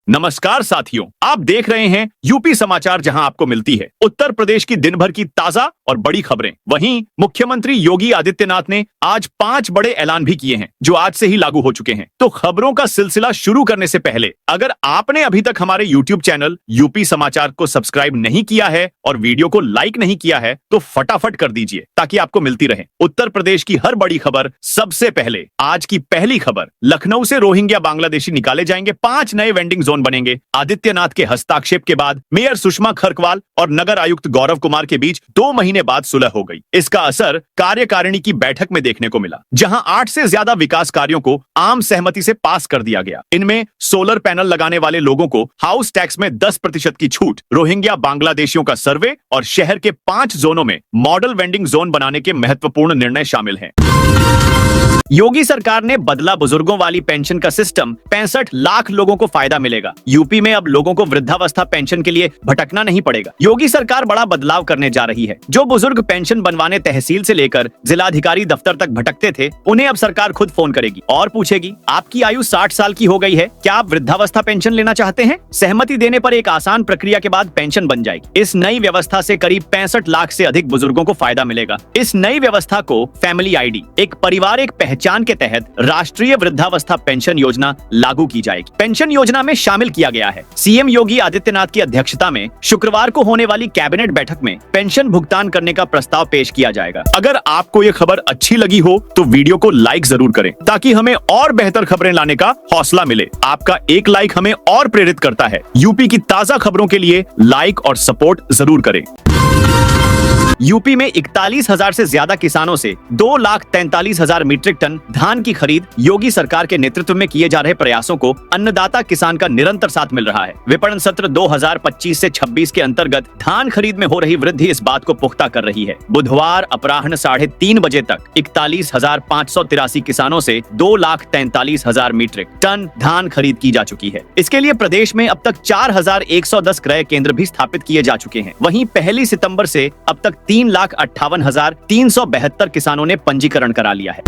नमस्कार साथियों, आप देख रहे हैं यूपी समाचार, जहां आपको मिलती है उत्तर प्रदेश की दिन भर की ताजा और बड़ी खबरें। वहीं मुख्यमंत्री योगी आदित्यनाथ ने आज 5 बड़े ऐलान भी किए हैं, जो आज से ही लागू हो चुके हैं। तो खबरों का सिलसिला शुरू करने से पहले अगर आपने अभी तक हमारे यूट्यूब चैनल यूपी समाचार को सब्सक्राइब नहीं किया है और वीडियो को लाइक नहीं किया है, तो फटाफट कर दीजिए ताकि आपको मिलती रहे उत्तर प्रदेश की हर बड़ी खबर सबसे पहले। आज की पहली खबर, लखनऊ से रोहिंग्या बांग्लादेशी निकाले जाएंगे, 5 नए वेंडिंग जोन बनेंगे। आदित्यनाथ के हस्ताक्षेप के बाद मेयर सुषमा खरकवाल और नगर आयुक्त गौरव कुमार के बीच 2 महीने बाद सुलह हो गई। इसका असर कार्यकारिणी की बैठक में देखने को मिला, जहां 8 से ज्यादा विकास कार्यों को आम सहमति से पास कर दिया गया। इनमें सोलर पैनल लगाने वाले लोगों को हाउस टैक्स में 10% की छूट, रोहिंग्या बांग्लादेशियों का सर्वे और शहर के 5 जोनों में मॉडल वेंडिंग जोन बनाने के महत्वपूर्ण निर्णय शामिल हैं। योगी सरकार ने बदला बुजुर्गों वाली पेंशन का सिस्टम, 65 लाख लोगों को फायदा मिलेगा। यूपी में अब लोगों को वृद्धावस्था पेंशन के लिए भटकना नहीं पड़ेगा। योगी सरकार बड़ा बदलाव करने जा रही है। जो बुजुर्ग पेंशन बनवाने तहसील से लेकर जिलाधिकारी दफ्तर तक भटकते थे, उन्हें अब सरकार खुद फोन करेगी और पूछेगी, आपकी आयु 60 साल की हो गई है, क्या आप वृद्धावस्था पेंशन लेना चाहते हैं? सहमति देने पर एक आसान प्रक्रिया के बाद पेंशन बन जाएगी। इस नई व्यवस्था से करीब 65 लाख से अधिक बुजुर्गों को फायदा मिलेगा। इस नई व्यवस्था को फैमिली आईडी, एक परिवार एक पहचान के तहत राष्ट्रीय वृद्धावस्था पेंशन योजना लागू की जाएगी। पेंशन योजना में शामिल किया गया है। सीएम योगी आदित्यनाथ की अध्यक्षता में शुक्रवार को होने वाली कैबिनेट बैठक में पेंशन भुगतान करने का प्रस्ताव पेश किया जाएगा। अगर आपको ये खबर अच्छी लगी हो तो वीडियो को लाइक जरूर करें, ताकि हमें और बेहतर खबरें लाने का हौसला मिले। आपका एक लाइक हमें और प्रेरित करता है। यूपी की ताजा खबरों के लिए लाइक और सपोर्ट जरूर करें। यूपी में 41,000 से ज्यादा किसानों से 2,43,000 मीट्रिक टन धान की खरीद योगी सरकार के नेतृत्व में किए जा रहे प्रयासों को अन्नदाता किसान का निरंतर साथ मिल रहा है। विपणन सत्र 2025 से 26 के अंतर्गत धान खरीद में हो रही वृद्धि इस बात को पुख्ता कर रही है। बुधवार अपराह्न 3:30 बजे तक 41,583 किसानों से 2,43,000 मीट्रिक टन धान खरीद की जा चुकी है। इसके लिए प्रदेश में अब तक 4,110 क्रय केंद्र भी स्थापित किए जा चुके हैं। वहीं 1 सितंबर से अब तक 3,58,372 किसानों ने पंजीकरण करा लिया है।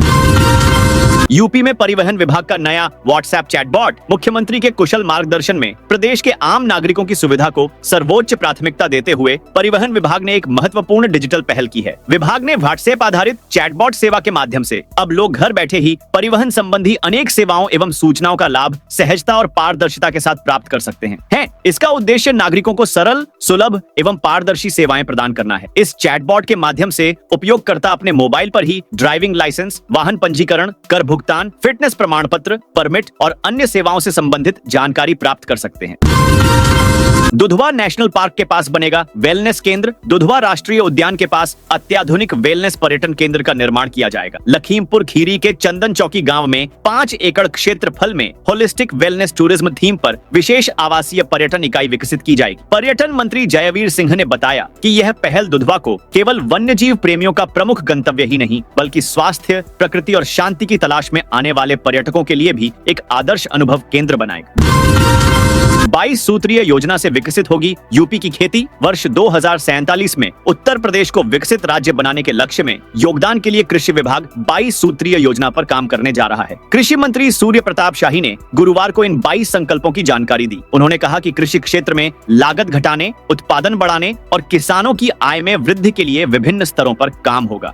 यूपी में परिवहन विभाग का नया व्हाट्सएप चैटबॉट मुख्यमंत्री के कुशल मार्गदर्शन में प्रदेश के आम नागरिकों की सुविधा को सर्वोच्च प्राथमिकता देते हुए परिवहन विभाग ने एक महत्वपूर्ण डिजिटल पहल की है। विभाग ने व्हाट्सएप आधारित चैटबॉट सेवा के माध्यम से अब लोग घर बैठे ही परिवहन संबंधी अनेक सेवाओं एवं सूचनाओं का लाभ सहजता और पारदर्शिता के साथ प्राप्त कर सकते हैं। इसका उद्देश्य नागरिकों को सरल, सुलभ एवं पारदर्शी सेवाएं प्रदान करना है। इस चैटबॉट के माध्यम से उपयोगकर्ता अपने मोबाइल पर ही ड्राइविंग लाइसेंस, वाहन पंजीकरण, कर भुगतान, फिटनेस प्रमाण पत्र, परमिट और अन्य सेवाओं से संबंधित जानकारी प्राप्त कर सकते हैं। दुधवा नेशनल पार्क के पास बनेगा वेलनेस केंद्र। दुधवा राष्ट्रीय उद्यान के पास अत्याधुनिक वेलनेस पर्यटन केंद्र का निर्माण किया जाएगा। लखीमपुर खीरी के चंदन चौकी गांव में 5 एकड़ क्षेत्रफल में होलिस्टिक वेलनेस टूरिज्म थीम पर विशेष आवासीय पर्यटन इकाई विकसित की जाएगी। पर्यटन मंत्री जयवीर सिंह ने बताया कि यह पहल दुधवा को केवल वन्यजीव प्रेमियों का प्रमुख गंतव्य ही नहीं, बल्कि स्वास्थ्य, प्रकृति और शांति की तलाश में आने वाले पर्यटकों के लिए भी एक आदर्श अनुभव केंद्र बनाएगा। 22 सूत्रीय योजना से विकसित होगी यूपी की खेती। वर्ष 2047 में उत्तर प्रदेश को विकसित राज्य बनाने के लक्ष्य में योगदान के लिए कृषि विभाग 22 सूत्रीय योजना पर काम करने जा रहा है। कृषि मंत्री सूर्य प्रताप शाही ने गुरुवार को इन 22 संकल्पों की जानकारी दी। उन्होंने कहा कि कृषि क्षेत्र में लागत घटाने, उत्पादन बढ़ाने और किसानों की आय में वृद्धि के लिए विभिन्न स्तरों पर काम होगा।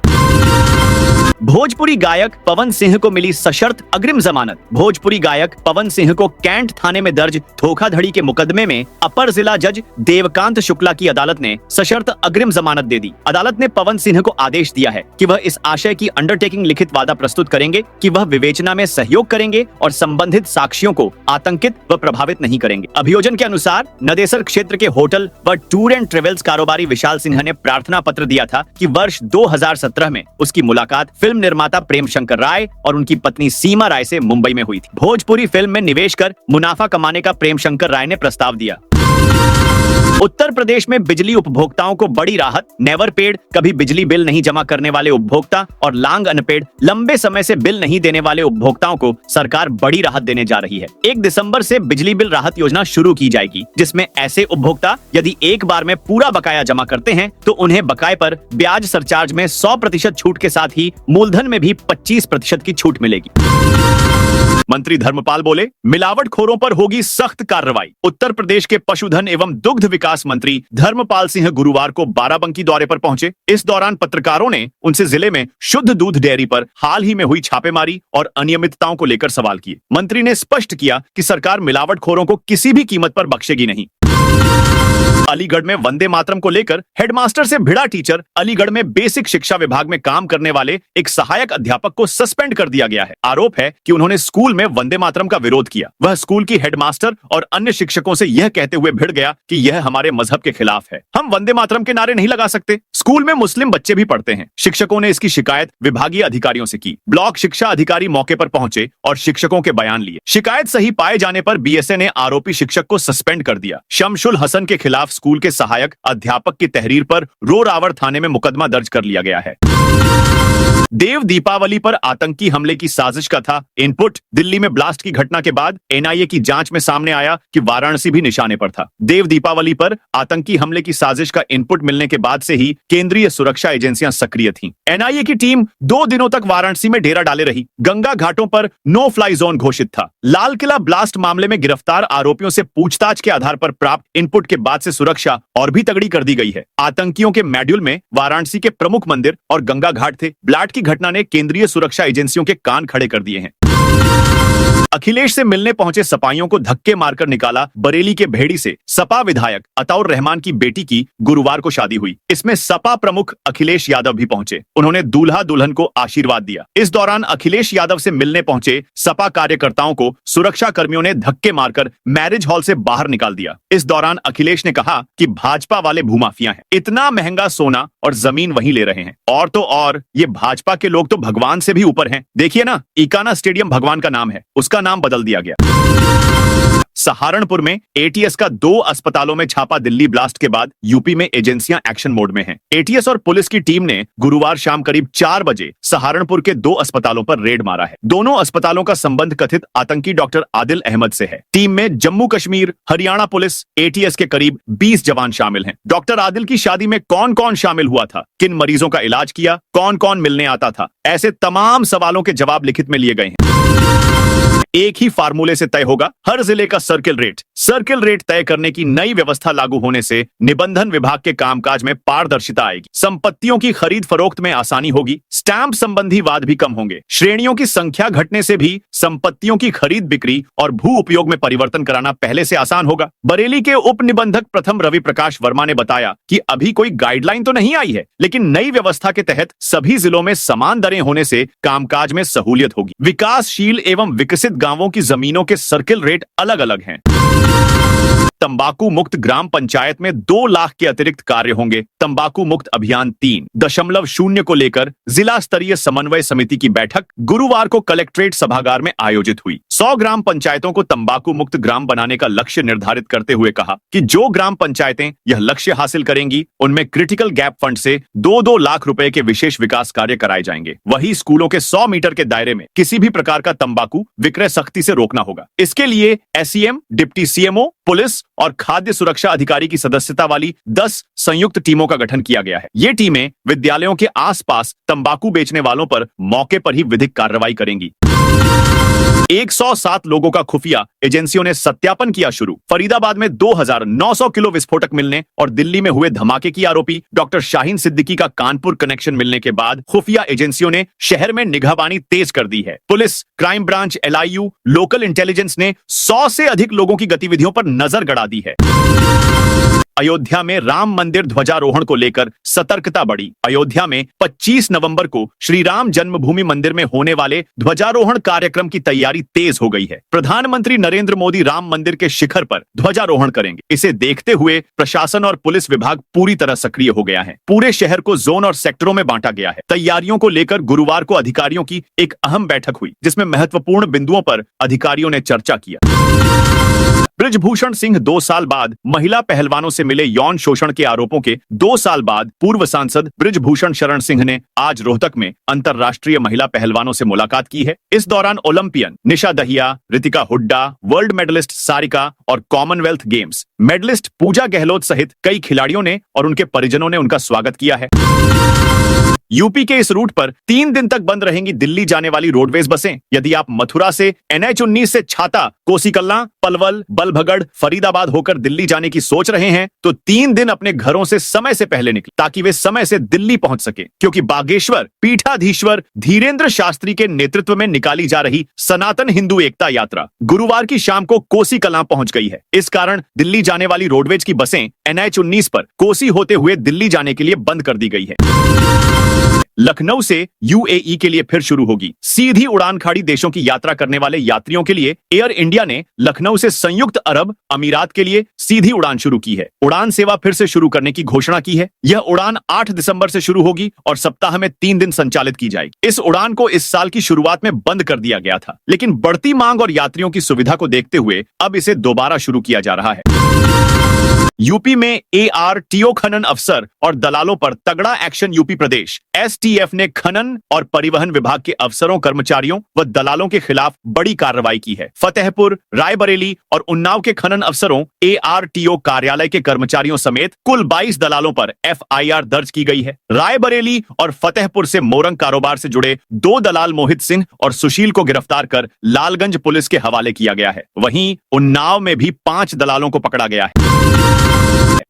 भोजपुरी गायक पवन सिंह को मिली सशर्त अग्रिम जमानत। भोजपुरी गायक पवन सिंह को कैंट थाने में दर्ज धोखाधड़ी के मुकदमे में अपर जिला जज देवकांत शुक्ला की अदालत ने सशर्त अग्रिम जमानत दे दी। अदालत ने पवन सिंह को आदेश दिया है कि वह इस आशय की अंडरटेकिंग लिखित वादा प्रस्तुत करेंगे कि वह विवेचना में सहयोग करेंगे और संबंधित साक्षियों को आतंकित व प्रभावित नहीं करेंगे। अभियोजन के अनुसार नदेसर क्षेत्र के होटल व टूर एंड ट्रेवल्स कारोबारी विशाल सिंह ने प्रार्थना पत्र दिया था कि वर्ष 2017 में उसकी मुलाकात फिल्म निर्माता प्रेम शंकर राय और उनकी पत्नी सीमा राय से मुंबई में हुई थी। भोजपुरी फिल्म में निवेश कर मुनाफा कमाने का प्रेम शंकर राय ने प्रस्ताव दिया। उत्तर प्रदेश में बिजली उपभोक्ताओं को बड़ी राहत। नेवर पेड, कभी बिजली बिल नहीं जमा करने वाले उपभोक्ता और लांग अनपेड, लंबे समय से बिल नहीं देने वाले उपभोक्ताओं को सरकार बड़ी राहत देने जा रही है। 1 दिसंबर से बिजली बिल राहत योजना शुरू की जाएगी, जिसमें ऐसे उपभोक्ता यदि एक बार में पूरा बकाया जमा करते हैं तो उन्हें बकाये पर ब्याज सरचार्ज में 100% छूट के साथ ही मूलधन में भी 25% की छूट मिलेगी। मंत्री धर्मपाल बोले, मिलावटखोरों पर होगी सख्त कार्रवाई। उत्तर प्रदेश के पशुधन एवं दुग्ध विकास मंत्री धर्मपाल सिंह गुरुवार को बाराबंकी दौरे पर पहुंचे। इस दौरान पत्रकारों ने उनसे जिले में शुद्ध दूध डेयरी पर हाल ही में हुई छापेमारी और अनियमितताओं को लेकर सवाल किए। मंत्री ने स्पष्ट किया कि सरकार मिलावटखोरों को किसी भी कीमत पर बख्शेगी नहीं। अलीगढ़ में वंदे मातरम को लेकर हेडमास्टर से भिड़ा टीचर। अलीगढ़ में बेसिक शिक्षा विभाग में काम करने वाले एक सहायक अध्यापक को सस्पेंड कर दिया गया है। आरोप है कि उन्होंने स्कूल में वंदे मातरम का विरोध किया। वह स्कूल की हेडमास्टर और अन्य शिक्षकों से यह कहते हुए भिड़ गया कि यह हमारे मजहब के खिलाफ है, हम वंदे मातरम के नारे नहीं लगा सकते। स्कूल में मुस्लिम बच्चे भी पढ़ते हैं। शिक्षकों ने इसकी शिकायत विभागीय अधिकारियों से की। ब्लॉक शिक्षा अधिकारी मौके पर पहुंचे और शिक्षकों के बयान लिए। शिकायत सही पाए जाने पर बीएसए ने आरोपी शिक्षक को सस्पेंड कर दिया। शमशुल हसन के खिलाफ स्कूल के सहायक अध्यापक की तहरीर पर रोरावर थाने में मुकदमा दर्ज कर लिया गया है। देव दीपावली पर आतंकी हमले की साजिश का था इनपुट। दिल्ली में ब्लास्ट की घटना के बाद एनआईए की जांच में सामने आया कि वाराणसी भी निशाने पर था। देव दीपावली पर आतंकी हमले की साजिश का इनपुट मिलने के बाद से ही केंद्रीय सुरक्षा एजेंसियां सक्रिय थीं। एनआईए की टीम 2 दिनों तक वाराणसी में डेरा डाले रही। गंगा घाटों पर नो फ्लाई जोन घोषित था। लाल किला ब्लास्ट मामले में गिरफ्तार आरोपियों से पूछताछ के आधार पर प्राप्त इनपुट के बाद से सुरक्षा और भी तगड़ी कर दी गई है। आतंकियों के मॉड्यूल में वाराणसी के प्रमुख मंदिर और गंगा घाट थे। ब्लास्ट की घटना ने केंद्रीय सुरक्षा एजेंसियों के कान खड़े कर दिए हैं। अखिलेश से मिलने पहुंचे सपाइयों को धक्के मारकर निकाला। बरेली के भेड़ी से सपा विधायक अताउर रहमान की बेटी की गुरुवार को शादी हुई। इसमें सपा प्रमुख अखिलेश यादव भी पहुंचे। उन्होंने दूल्हा दुल्हन को आशीर्वाद दिया। इस दौरान अखिलेश यादव से मिलने पहुंचे सपा कार्यकर्ताओं को सुरक्षा कर्मियों ने धक्के मारकर मैरिज हॉल से बाहर निकाल दिया। इस दौरान अखिलेश ने कहा कि भाजपा वाले भूमाफिया हैं, इतना महंगा सोना और जमीन वहीं ले रहे हैं। और तो और ये भाजपा के लोग तो भगवान से भी ऊपर हैं। देखिए ना, इकाना स्टेडियम भगवान का नाम है, उसका नाम बदल दिया गया। सहारनपुर में एटीएस का 2 अस्पतालों में छापा। दिल्ली ब्लास्ट के बाद यूपी में एजेंसियां एक्शन मोड में हैं। एटीएस और पुलिस की टीम ने गुरुवार शाम करीब 4 बजे सहारनपुर के 2 अस्पतालों पर रेड मारा है। दोनों अस्पतालों का संबंध कथित आतंकी डॉक्टर आदिल अहमद से है। टीम में जम्मू कश्मीर, हरियाणा पुलिस, एटीएस के करीब 20 जवान शामिल हैं। डॉक्टर आदिल की शादी में कौन कौन शामिल हुआ था, किन मरीजों का इलाज किया, कौन कौन मिलने आता था, ऐसे तमाम सवालों के जवाब लिखित में लिए गए हैं। एक ही फार्मूले से तय होगा हर जिले का सर्किल रेट। सर्किल रेट तय करने की नई व्यवस्था लागू होने से निबंधन विभाग के कामकाज में पारदर्शिता आएगी। संपत्तियों की खरीद फरोख्त में आसानी होगी। स्टैंप संबंधी वाद भी कम होंगे। श्रेणियों की संख्या घटने से भी संपत्तियों की खरीद बिक्री और भू उपयोग में परिवर्तन कराना पहले से आसान होगा। बरेली के उप निबंधक प्रथम रवि प्रकाश वर्मा ने बताया कि अभी कोई गाइडलाइन तो नहीं आई है, लेकिन नई व्यवस्था के तहत सभी जिलों में समान दरें होने से कामकाज में सहूलियत होगी। विकासशील एवं विकसित गांवों की जमीनों के सर्किल रेट अलग अलग हैं। तंबाकू मुक्त ग्राम पंचायत में 2 लाख के अतिरिक्त कार्य होंगे। तंबाकू मुक्त अभियान 3.0 को लेकर जिला स्तरीय समन्वय समिति की बैठक गुरुवार को कलेक्ट्रेट सभागार में आयोजित हुई। 100 ग्राम पंचायतों को तंबाकू मुक्त ग्राम बनाने का लक्ष्य निर्धारित करते हुए कहा कि जो ग्राम पंचायतें यह लक्ष्य हासिल करेंगी उनमें क्रिटिकल गैप फंड से 2-2 लाख रुपए के विशेष विकास कार्य कराए जाएंगे। वही स्कूलों के 100 मीटर के दायरे में किसी भी प्रकार का तंबाकू विक्रय सख्ती से रोकना होगा। इसके लिए एसईएम, डिप्टी सीएमओ, पुलिस और खाद्य सुरक्षा अधिकारी की सदस्यता वाली 10 संयुक्त टीमों का गठन किया गया है। ये टीमें विद्यालयों के आसपास तंबाकू बेचने वालों पर मौके पर ही विधिक कार्रवाई करेंगी। 107 लोगों का खुफिया एजेंसियों ने सत्यापन किया शुरू। फरीदाबाद में 2900 किलो विस्फोटक मिलने और दिल्ली में हुए धमाके की आरोपी डॉक्टर शाहीन सिद्दीकी का कानपुर कनेक्शन मिलने के बाद खुफिया एजेंसियों ने शहर में निगाहबानी तेज कर दी है। Police, crime branch, LIU, local intelligence ने 100 से अधिक लोगों की गतिविधियों पर नजर गड़ा दी है। अयोध्या में राम मंदिर ध्वजारोहण को लेकर सतर्कता बढ़ी। अयोध्या में 25 नवंबर को श्री राम जन्मभूमि मंदिर में होने वाले ध्वजारोहण कार्यक्रम की तैयारी तेज हो गई है। प्रधानमंत्री नरेंद्र मोदी राम मंदिर के शिखर पर ध्वजारोहण करेंगे। इसे देखते हुए प्रशासन और पुलिस विभाग पूरी तरह सक्रिय हो गया है। पूरे शहर को जोन और सेक्टरों में बांटा गया है। तैयारियों को लेकर गुरुवार को अधिकारियों की एक अहम बैठक हुई, जिसमें महत्वपूर्ण बिंदुओं पर अधिकारियों ने चर्चा किया। बृजभूषण सिंह 2 साल बाद महिला पहलवानों से मिले यौन शोषण के आरोपों के 2 साल बाद पूर्व सांसद बृजभूषण शरण सिंह ने आज रोहतक में अंतर्राष्ट्रीय महिला पहलवानों से मुलाकात की है। इस दौरान ओलंपियन निशा दहिया, रितिका हुड्डा, वर्ल्ड मेडलिस्ट सारिका और कॉमनवेल्थ गेम्स मेडलिस्ट पूजा गहलोत सहित कई खिलाड़ियों ने और उनके परिजनों ने उनका स्वागत किया है। यूपी के इस रूट पर 3 दिन तक बंद रहेंगी दिल्ली जाने वाली रोडवेज बसें। यदि आप मथुरा से NH-19 से छाता, कोसीकल्ला, पलवल, बलभगढ़, फरीदाबाद होकर दिल्ली जाने की सोच रहे हैं तो 3 दिन अपने घरों से समय से पहले निकलें ताकि वे समय से दिल्ली पहुंच सके, क्योंकि बागेश्वर पीठाधीश्वर धीरेन्द्र शास्त्री के नेतृत्व में निकाली जा रही सनातन हिंदू एकता यात्रा गुरुवार की शाम को कोसीकल्ला पहुंच गई है। इस कारण दिल्ली जाने वाली रोडवेज की बसें NH-19 पर कोसी होते हुए दिल्ली जाने के लिए बंद कर दी गई है। लखनऊ से UAE के लिए फिर शुरू होगी सीधी उड़ान। खाड़ी देशों की यात्रा करने वाले यात्रियों के लिए एयर इंडिया ने लखनऊ से संयुक्त अरब अमीरात के लिए सीधी उड़ान शुरू की है। उड़ान सेवा फिर से शुरू करने की घोषणा की है। यह उड़ान 8 दिसंबर से शुरू होगी और सप्ताह में 3 दिन संचालित की जाएगी। इस उड़ान को इस साल की शुरुआत में बंद कर दिया गया था, लेकिन बढ़ती मांग और यात्रियों की सुविधा को देखते हुए अब इसे दोबारा शुरू किया जा रहा है। यूपी में ARTO खनन अफसर और दलालों पर तगड़ा एक्शन। यूपी प्रदेश STF ने खनन और परिवहन विभाग के अफसरों, कर्मचारियों व दलालों के खिलाफ बड़ी कार्रवाई की है। फतेहपुर, रायबरेली और उन्नाव के खनन अफसरों, ARTO कार्यालय के कर्मचारियों समेत कुल 22 दलालों पर FIR दर्ज की गई है। रायबरेली और फतेहपुर से मोरंग कारोबार से जुड़े 2 दलाल मोहित सिंह और सुशील को गिरफ्तार कर लालगंज पुलिस के हवाले किया गया है। वहीं उन्नाव में भी 5 दलालों को पकड़ा गया है।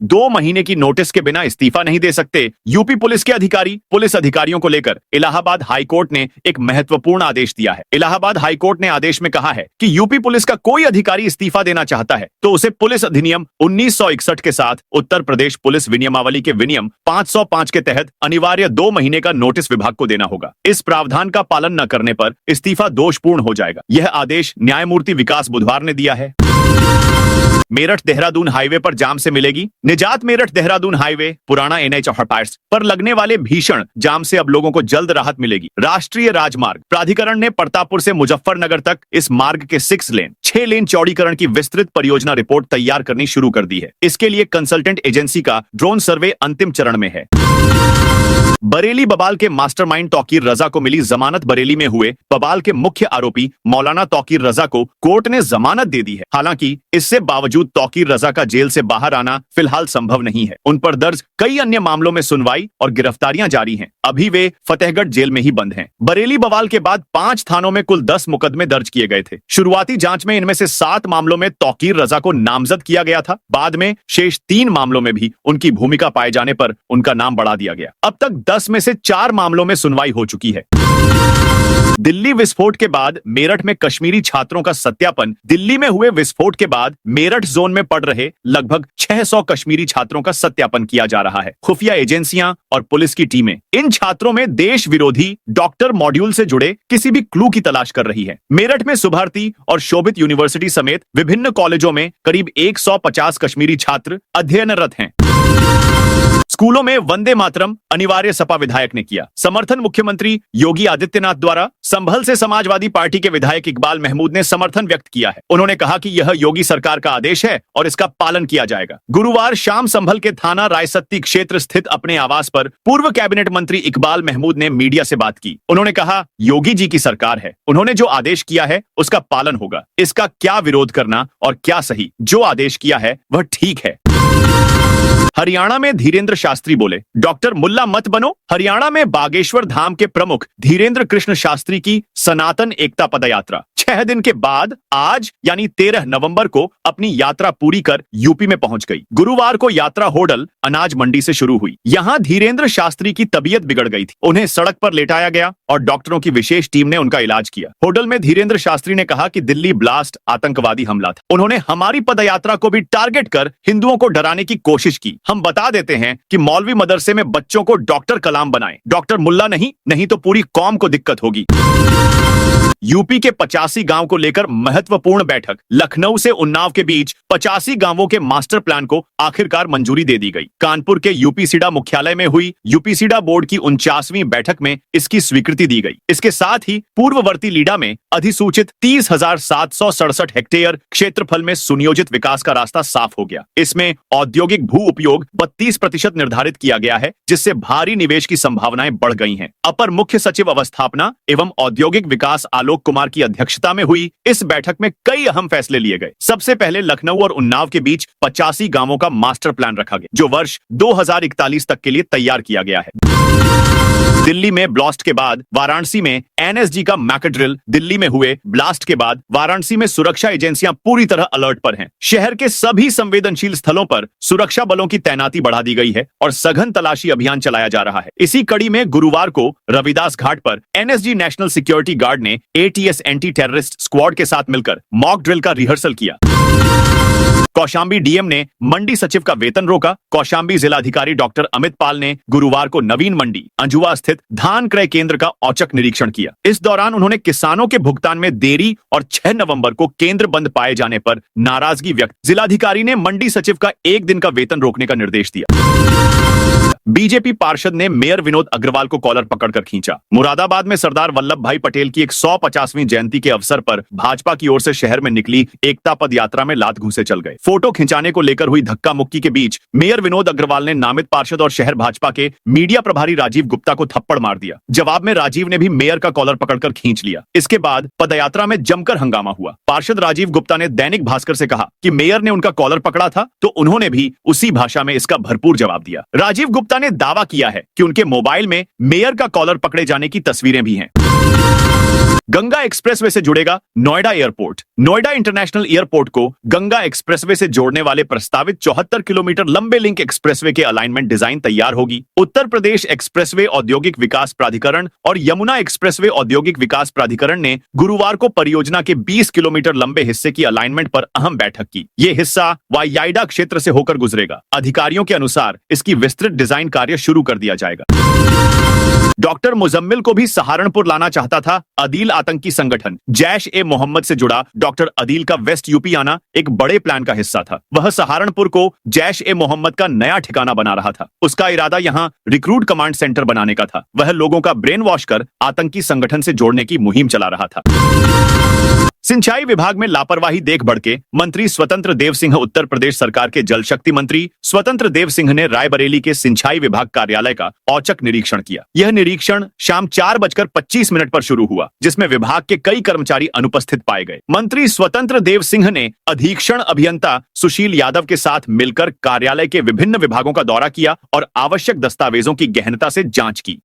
2 महीने की नोटिस के बिना इस्तीफा नहीं दे सकते यूपी पुलिस के अधिकारी। पुलिस अधिकारियों को लेकर इलाहाबाद हाईकोर्ट ने एक महत्वपूर्ण आदेश दिया है। इलाहाबाद हाईकोर्ट ने आदेश में कहा है कि यूपी पुलिस का कोई अधिकारी इस्तीफा देना चाहता है तो उसे पुलिस अधिनियम 1961 के साथ उत्तर प्रदेश पुलिस विनियमावली के विनियम 505 के तहत अनिवार्य 2 महीने का नोटिस विभाग को देना होगा। इस प्रावधान का पालन न करने पर इस्तीफा दोषपूर्ण हो जाएगा। यह आदेश न्यायमूर्ति विकास बुधवार ने दिया है। मेरठ देहरादून हाईवे पर जाम से मिलेगी निजात। मेरठ देहरादून हाईवे पुराना NH-48 पर लगने वाले भीषण जाम से अब लोगों को जल्द राहत मिलेगी। राष्ट्रीय राजमार्ग प्राधिकरण ने प्रतापपुर से मुजफ्फरनगर तक इस मार्ग के 6 लेन चौड़ीकरण की विस्तृत परियोजना रिपोर्ट तैयार करनी शुरू कर दी है। इसके लिए कंसल्टेंट एजेंसी का ड्रोन सर्वे अंतिम चरण में है। बरेली बवाल के मास्टरमाइंड तौकीर रजा को मिली जमानत। बरेली में हुए बवाल के मुख्य आरोपी मौलाना तौकीर रजा को कोर्ट ने जमानत दे दी है। हालांकि इससे बावजूद तौकीर रजा का जेल से बाहर आना फिलहाल संभव नहीं है। उन पर दर्ज कई अन्य मामलों में सुनवाई और गिरफ्तारियां जारी हैं। अभी वे फतेहगढ़ जेल में ही बंद हैं। बरेली बवाल के बाद 5 थानों में कुल 10 मुकदमे दर्ज किए गए थे। शुरुआती जांच में इनमें से 7 मामलों में तौकीर रजा को नामजद किया गया था। बाद में शेष 3 मामलों में भी उनकी भूमिका पाए जाने पर उनका नाम बढ़ा दिया गया। अब तक 10 में से 4 मामलों में सुनवाई हो चुकी है। दिल्ली विस्फोट के बाद मेरठ में कश्मीरी छात्रों का सत्यापन। दिल्ली में हुए विस्फोट के बाद मेरठ जोन में पढ़ रहे लगभग 600 कश्मीरी छात्रों का सत्यापन किया जा रहा है। खुफिया एजेंसियां और पुलिस की टीमें इन छात्रों में देश विरोधी डॉक्टर मॉड्यूल से जुड़े किसी भी क्लू की तलाश कर रही है। मेरठ में सुभारती और शोभित यूनिवर्सिटी समेत विभिन्न कॉलेजों में करीब 150 कश्मीरी छात्र अध्ययनरत हैं। स्कूलों में वंदे मातरम अनिवार्य, सपा विधायक ने किया समर्थन। मुख्यमंत्री योगी आदित्यनाथ द्वारा संभल से समाजवादी पार्टी के विधायक इकबाल महमूद ने समर्थन व्यक्त किया है। उन्होंने कहा कि यह योगी सरकार का आदेश है और इसका पालन किया जाएगा। गुरुवार शाम संभल के थाना रायसत्ती क्षेत्र स्थित अपने आवास पर पूर्व कैबिनेट मंत्री इकबाल महमूद ने मीडिया से बात की। उन्होंने कहा, योगी जी की सरकार है, उन्होंने जो आदेश किया है उसका पालन होगा। इसका क्या विरोध करना और क्या सही, जो आदेश किया है वह ठीक है। हरियाणा में धीरेन्द्र शास्त्री बोले, डॉक्टर मुल्ला मत बनो। हरियाणा में बागेश्वर धाम के प्रमुख धीरेन्द्र कृष्ण शास्त्री की सनातन एकता पदयात्रा 6 दिन के बाद आज यानी 13 नवंबर को अपनी यात्रा पूरी कर यूपी में पहुंच गई। गुरुवार को यात्रा होडल अनाज मंडी से शुरू हुई। यहां धीरेन्द्र शास्त्री की तबीयत बिगड़ गई थी। उन्हें सड़क पर लेटाया गया और डॉक्टरों की विशेष टीम ने उनका इलाज किया। होडल में धीरेन्द्र शास्त्री ने कहा कि दिल्ली ब्लास्ट आतंकवादी हमला था। उन्होंने हमारी पदयात्रा को भी टारगेट कर हिंदुओं को डराने की कोशिश की। हम बता देते हैं कि मौलवी मदरसे में बच्चों को डॉक्टर कलाम बनाएं, डॉक्टर मुल्ला नहीं तो पूरी कौम को दिक्कत होगी। यूपी के 85 गांव को लेकर महत्वपूर्ण बैठक। लखनऊ से उन्नाव के बीच 85 गांवों के मास्टर प्लान को आखिरकार मंजूरी दे दी गई। कानपुर के यूपीसीडा मुख्यालय में हुई यूपीसीडा बोर्ड की 49वीं बैठक में इसकी स्वीकृति दी गई। इसके साथ ही पूर्ववर्ती लीडा में अधिसूचित 30,767 हेक्टेयर क्षेत्रफल में सुनियोजित विकास का रास्ता साफ हो गया। इसमें औद्योगिक भू उपयोग 32% निर्धारित किया गया है, जिससे भारी निवेश की संभावनाएं बढ़ गई हैं। अपर मुख्य सचिव अवस्थापना एवं औद्योगिक विकास आलोक कुमार की अध्यक्षता में हुई इस बैठक में कई अहम फैसले लिए गए। सबसे पहले लखनऊ और उन्नाव के बीच 85 गांवों का मास्टर प्लान रखा गया, जो वर्ष 2041 तक के लिए तैयार किया गया है। दिल्ली में ब्लास्ट के बाद वाराणसी में एनएसजी का मैकाड्रिल, दिल्ली में हुए ब्लास्ट के बाद वाराणसी में सुरक्षा एजेंसियां पूरी तरह अलर्ट पर हैं। शहर के सभी संवेदनशील स्थलों पर सुरक्षा बलों की तैनाती बढ़ा दी गई है और सघन तलाशी अभियान चलाया जा रहा है। इसी कड़ी में गुरुवार को रविदास घाट पर एनएसजी नेशनल सिक्योरिटी गार्ड ने एटीएस एंटी टेररिस्ट स्क्वाड के साथ मिलकर मॉक ड्रिल का रिहर्सल किया। कौशांबी डीएम ने मंडी सचिव का वेतन रोका। कौशांबी जिलाधिकारी डॉक्टर अमित पाल ने गुरुवार को नवीन मंडी अंजुआ स्थित धान क्रय केंद्र का औचक निरीक्षण किया। इस दौरान उन्होंने किसानों के भुगतान में देरी और 6 नवंबर को केंद्र बंद पाए जाने पर नाराजगी व्यक्त। जिलाधिकारी ने मंडी सचिव का 1 दिन का वेतन रोकने का निर्देश दिया। बीजेपी पार्षद ने मेयर विनोद अग्रवाल को कॉलर पकड़कर खींचा। मुरादाबाद में सरदार वल्लभ भाई पटेल की 150वीं जयंती के अवसर पर भाजपा की ओर से शहर में निकली एकता पद यात्रा में लात घूंसे चल गए। फोटो खिंचाने को लेकर हुई धक्का मुक्की के बीच मेयर विनोद अग्रवाल ने नामित पार्षद और शहर भाजपा के मीडिया प्रभारी राजीव गुप्ता को थप्पड़ मार दिया। जवाब में राजीव ने भी मेयर का कॉलर पकड़कर खींच लिया। इसके बाद पदयात्रा में जमकर हंगामा हुआ। पार्षद राजीव गुप्ता ने दैनिक भास्कर से कहा कि मेयर ने उनका कॉलर पकड़ा था तो उन्होंने भी उसी भाषा में इसका भरपूर जवाब दिया। राजीव गुप्ता ने दावा किया है कि उनके मोबाइल में मेयर का कॉलर पकड़े जाने की तस्वीरें भी हैं। गंगा एक्सप्रेसवे से जुड़ेगा Noida airport. Noida international airport को गंगा एक्सप्रेसवे से जोड़ने वाले प्रस्तावित 74 किलोमीटर लंबे लिंक एक्सप्रेसवे के अलाइनमेंट डिजाइन तैयार होगी। उत्तर प्रदेश एक्सप्रेसवे औद्योगिक विकास प्राधिकरण और यमुना एक्सप्रेसवे औद्योगिक विकास प्राधिकरण ने गुरुवार को परियोजना के 20 किलोमीटर लंबे हिस्से की अलाइनमेंट पर अहम बैठक की। ये हिस्सा वायाइडा क्षेत्र से होकर गुजरेगा। अधिकारियों के अनुसार इसकी विस्तृत डिजाइन कार्य शुरू कर दिया जाएगा। डॉक्टर मुजम्मिल को भी सहारनपुर लाना चाहता था अदील आतंकी संगठन। जैश ए मोहम्मद से जुड़ा डॉक्टर अदील का वेस्ट यूपी आना एक बड़े प्लान का हिस्सा था। वह सहारनपुर को जैश ए मोहम्मद का नया ठिकाना बना रहा था। उसका इरादा यहां रिक्रूट कमांड सेंटर बनाने का था। वह लोगों का ब्रेन वॉश कर आतंकी संगठन से जोड़ने की मुहिम चला रहा था। सिंचाई विभाग में लापरवाही देख भड़के मंत्री स्वतंत्र देव सिंह उत्तर प्रदेश सरकार के जल शक्ति मंत्री स्वतंत्र देव सिंह ने रायबरेली के सिंचाई विभाग कार्यालय का औचक निरीक्षण किया। यह निरीक्षण शाम 4:25 पर शुरू हुआ, जिसमें विभाग के कई कर्मचारी अनुपस्थित पाए गए। मंत्री स्वतंत्र देव सिंह ने अधीक्षण अभियंता सुशील यादव के साथ मिलकर कार्यालय के विभिन्न विभागों का दौरा किया और आवश्यक दस्तावेजों की गहनता से जांच की।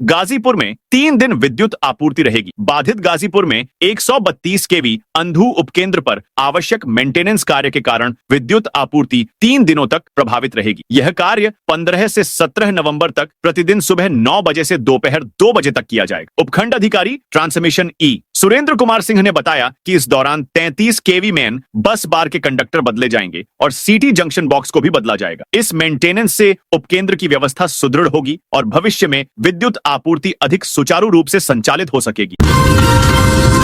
गाजीपुर में 3 दिन विद्युत आपूर्ति रहेगी। बाधित गाजीपुर में 132 केवी अंधू उपकेंद्र पर आवश्यक मेंटेनेंस कार्य के कारण विद्युत आपूर्ति 3 दिनों तक प्रभावित रहेगी। यह कार्य 15 से 17 नवंबर तक प्रतिदिन सुबह 9 बजे से दोपहर 2 बजे तक किया जाएगा। उपखंड अधिकारी ट्रांसमिशन ई सुरेंद्र कुमार सिंह ने बताया कि इस दौरान 33 केवी मैन बस बार के कंडक्टर बदले जाएंगे और सीटी जंक्शन बॉक्स को भी बदला जाएगा। इस मेंटेनेंस से उपकेंद्र की व्यवस्था सुदृढ़ होगी और भविष्य में विद्युत आपूर्ति अधिक सुचारू रूप से संचालित हो सकेगी।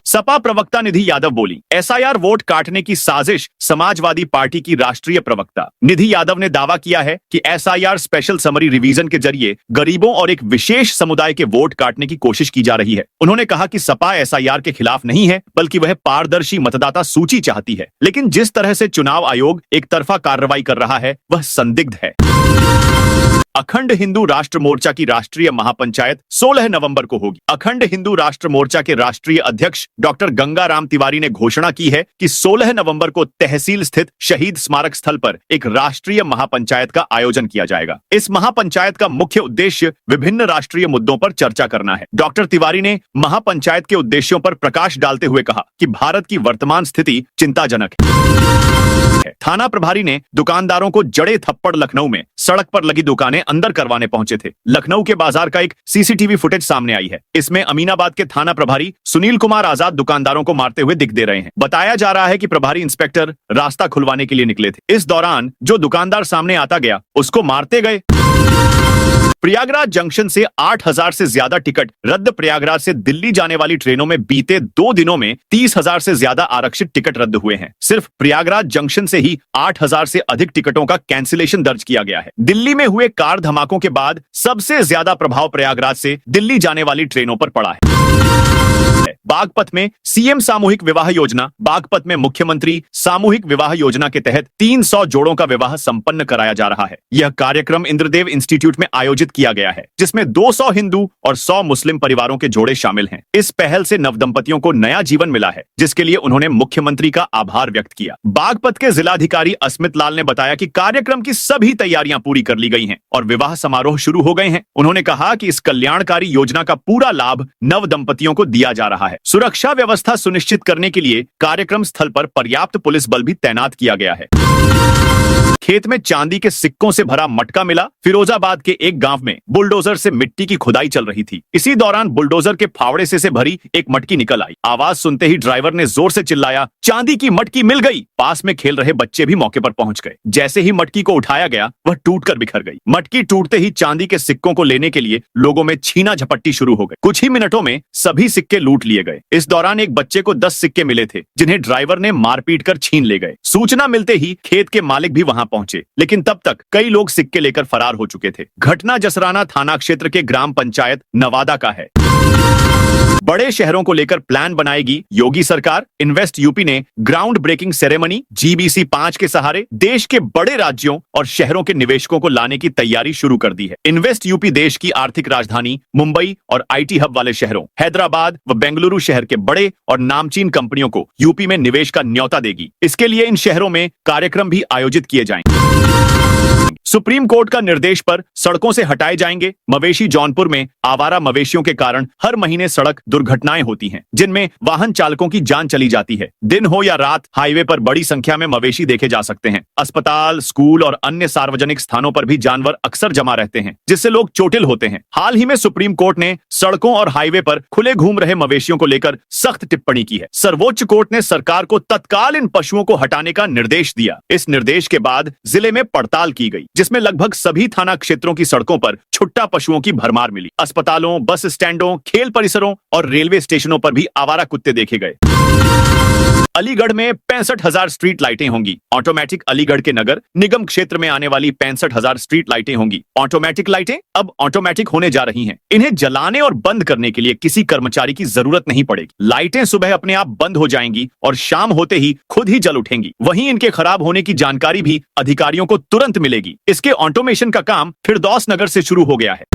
सपा प्रवक्ता निधि यादव बोली, एसआईआर वोट काटने की साजिश समाजवादी पार्टी की राष्ट्रीय प्रवक्ता निधि यादव ने दावा किया है कि एसआईआर स्पेशल समरी रिवीजन के जरिए गरीबों और एक विशेष समुदाय के वोट काटने की कोशिश की जा रही है। उन्होंने कहा कि सपा एसआईआर के खिलाफ नहीं है, बल्कि वह पारदर्शी मतदाता सूची चाहती है, लेकिन जिस तरह से चुनाव आयोग एक तरफा कार्रवाई कर रहा है वह संदिग्ध है। अखंड हिंदू राष्ट्र मोर्चा की राष्ट्रीय महापंचायत 16 नवंबर को होगी। अखंड हिंदू राष्ट्र मोर्चा के राष्ट्रीय अध्यक्ष डॉक्टर गंगाराम तिवारी ने घोषणा की है कि 16 नवंबर को तहसील स्थित शहीद स्मारक स्थल पर एक राष्ट्रीय महापंचायत का आयोजन किया जाएगा। इस महापंचायत का मुख्य उद्देश्य विभिन्न राष्ट्रीय मुद्दों पर चर्चा करना है। डॉक्टर तिवारी ने महापंचायत के उद्देश्यों पर प्रकाश डालते हुए कहा कि भारत की वर्तमान स्थिति चिंताजनक है। थाना प्रभारी ने दुकानदारों को जड़े थप्पड़। लखनऊ में सड़क पर लगी दुकानें अंदर करवाने पहुंचे थे। लखनऊ के बाजार का एक सीसीटीवी फुटेज सामने आई है। इसमें अमीनाबाद के थाना प्रभारी सुनील कुमार आजाद दुकानदारों को मारते हुए दिख दे रहे हैं। बताया जा रहा है कि प्रभारी इंस्पेक्टर रास्ता खुलवाने के लिए निकले थे। इस दौरान जो दुकानदार सामने आता गया उसको मारते गए। प्रयागराज जंक्शन से 8,000 से ज्यादा टिकट रद्द। प्रयागराज से दिल्ली जाने वाली ट्रेनों में बीते 2 दिनों में 30,000 से ज्यादा आरक्षित टिकट रद्द हुए हैं। सिर्फ प्रयागराज जंक्शन से ही 8,000 से अधिक टिकटों का कैंसिलेशन दर्ज किया गया है। दिल्ली में हुए कार धमाकों के बाद सबसे ज्यादा प्रभाव प्रयागराज से दिल्ली जाने वाली ट्रेनों पर पड़ा है। है। बागपत में सीएम सामूहिक विवाह योजना। बागपत में मुख्यमंत्री सामूहिक विवाह योजना के तहत 300 जोड़ों का विवाह संपन्न कराया जा रहा है। यह कार्यक्रम इंद्रदेव इंस्टीट्यूट में आयोजित किया गया है, जिसमें 200 हिंदू और 100 मुस्लिम परिवारों के जोड़े शामिल हैं। इस पहल से नवदंपतियों को नया जीवन मिला है, जिसके लिए उन्होंने मुख्यमंत्री का आभार व्यक्त किया। बागपत के जिलाधिकारी अस्मित लाल ने बताया कि कार्यक्रम की सभी तैयारियां पूरी कर ली गई हैं और विवाह समारोह शुरू हो गए हैं। उन्होंने कहा कि इस कल्याणकारी योजना का पूरा लाभ नव दंपतियों को दिया जा रहा है। सुरक्षा व्यवस्था सुनिश्चित करने के लिए कार्यक्रम स्थल पर पर्याप्त पुलिस बल भी तैनात किया गया है। खेत में चांदी के सिक्कों से भरा मटका मिला। फिरोजाबाद के एक गांव में बुलडोजर से मिट्टी की खुदाई चल रही थी। इसी दौरान बुलडोजर के फावड़े से भरी एक मटकी निकल आई। आवाज सुनते ही ड्राइवर ने जोर से चिल्लाया, चांदी की मटकी मिल गई। पास में खेल रहे बच्चे भी मौके पर पहुंच गए। जैसे ही मटकी को उठाया गया, वह टूटकर बिखर गई। मटकी टूटते ही चांदी के सिक्कों को लेने के लिए लोगों में छीना झपट्टी शुरू हो गई। कुछ ही मिनटों में सभी सिक्के लूट लिए गए। इस दौरान एक बच्चे को 10 सिक्के मिले थे, जिन्हें ड्राइवर ने मारपीट कर छीन ले गए। सूचना मिलते ही खेत के मालिक भी वहां पहुंचे, लेकिन तब तक कई लोग सिक्के लेकर फरार हो चुके थे। घटना जसराना थाना क्षेत्र के ग्राम पंचायत नवादा का है। बड़े शहरों को लेकर प्लान बनाएगी योगी सरकार। इन्वेस्ट यूपी ने ग्राउंड ब्रेकिंग सेरेमनी GBC 5 के सहारे देश के बड़े राज्यों और शहरों के निवेशकों को लाने की तैयारी शुरू कर दी है। इन्वेस्ट यूपी देश की आर्थिक राजधानी मुंबई और IT हब वाले शहरों हैदराबाद व बेंगलुरु शहर के बड़े और नामचीन कंपनियों को यूपी में निवेश का न्योता देगी। इसके लिए इन शहरों में कार्यक्रम भी आयोजित किए जाएंगे। सुप्रीम कोर्ट का निर्देश पर सड़कों से हटाए जाएंगे मवेशी। जौनपुर में आवारा मवेशियों के कारण हर महीने सड़क दुर्घटनाएं होती हैं, जिनमें वाहन चालकों की जान चली जाती है। दिन हो या रात, हाईवे पर बड़ी संख्या में मवेशी देखे जा सकते हैं। अस्पताल, स्कूल और अन्य सार्वजनिक स्थानों पर भी जानवर अक्सर जमा रहते हैं, जिससे लोग चोटिल होते हैं। हाल ही में सुप्रीम कोर्ट ने सड़कों और हाईवे पर खुले घूम रहे मवेशियों को लेकर सख्त टिप्पणी की है। सर्वोच्च कोर्ट ने सरकार को तत्काल इन पशुओं को हटाने का निर्देश दिया। इस निर्देश के बाद जिले में पड़ताल की गई, जिसमें लगभग सभी थाना क्षेत्रों की सड़कों पर छुट्टा पशुओं की भरमार मिली। अस्पतालों, बस स्टैंडों, खेल परिसरों और रेलवे स्टेशनों पर भी आवारा कुत्ते देखे गए। अलीगढ़ में 65,000 स्ट्रीट लाइटें होंगी। ऑटोमेटिक अलीगढ़ के नगर निगम क्षेत्र में आने वाली 65,000 स्ट्रीट लाइटें होंगी। ऑटोमेटिक लाइटें अब ऑटोमेटिक होने जा रही हैं। इन्हें जलाने और बंद करने के लिए किसी कर्मचारी की जरूरत नहीं पड़ेगी। लाइटें सुबह अपने आप बंद हो जाएंगी और शाम होते ही खुद ही जल उठेंगी। वहीं इनके खराब होने की जानकारी भी अधिकारियों को तुरंत मिलेगी। इसके ऑटोमेशन का काम फिरदौस नगर से शुरू हो गया है।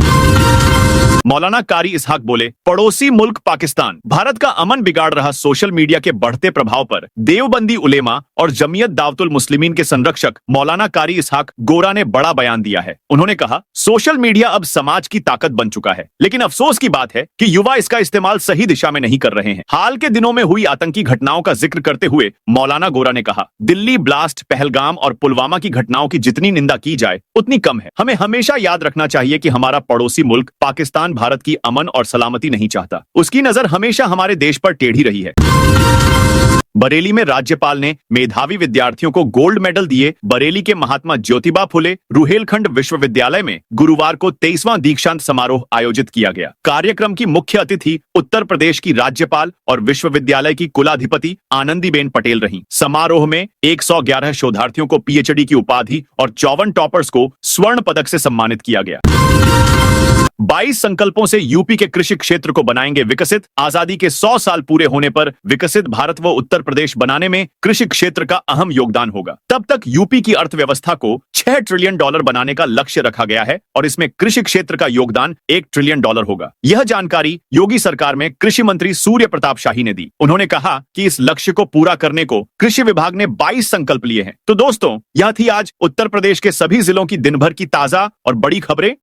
मौलाना कारी इसहाक बोले, पड़ोसी मुल्क पाकिस्तान भारत का अमन बिगाड़ रहा। सोशल मीडिया के बढ़ते प्रभाव पर देवबंदी उलेमा और जमीयत दावतुल मुस्लिमीन के संरक्षक मौलाना कारी इसहाक गोरा ने बड़ा बयान दिया है। उन्होंने कहा, सोशल मीडिया अब समाज की ताकत बन चुका है, लेकिन अफसोस की बात है कि युवा इसका इस्तेमाल सही दिशा में नहीं कर रहे हैं। हाल के दिनों में हुई आतंकी घटनाओं का जिक्र करते हुए मौलाना गोरा ने कहा, दिल्ली ब्लास्ट, पहलगाम और पुलवामा की घटनाओं की जितनी निंदा की जाए उतनी कम है। हमें हमेशा याद रखना चाहिए कि हमारा पड़ोसी मुल्क पाकिस्तान भारत की अमन और सलामती नहीं चाहता। उसकी नजर हमेशा हमारे देश पर टेढ़ी रही है। बरेली में राज्यपाल ने मेधावी विद्यार्थियों को गोल्ड मेडल दिए। बरेली के महात्मा ज्योतिबा फुले रुहेलखंड विश्वविद्यालय में गुरुवार को 23वां दीक्षांत समारोह आयोजित किया गया। कार्यक्रम की मुख्य अतिथि उत्तर प्रदेश की राज्यपाल और विश्वविद्यालय की कुलाधिपति आनंदीबेन पटेल रहीं। समारोह में 111 शोधार्थियों को PhD की उपाधि और 54 टॉपर्स को स्वर्ण पदक से सम्मानित किया गया। 22 संकल्पों से यूपी के कृषि क्षेत्र को बनाएंगे विकसित। आजादी के 100 साल पूरे होने पर विकसित भारत व उत्तर प्रदेश बनाने में कृषि क्षेत्र का अहम योगदान होगा। तब तक यूपी की अर्थव्यवस्था को $6 ट्रिलियन बनाने का लक्ष्य रखा गया है और इसमें कृषि क्षेत्र का योगदान $1 ट्रिलियन होगा। यह जानकारी योगी सरकार में कृषि मंत्री सूर्य प्रताप शाही ने दी। उन्होंने कहा कि इस लक्ष्य को पूरा करने को कृषि विभाग ने 22 संकल्प लिए हैं। तो दोस्तों, यह थी आज उत्तर प्रदेश के सभी जिलों की दिन भर की ताजा और बड़ी खबरें।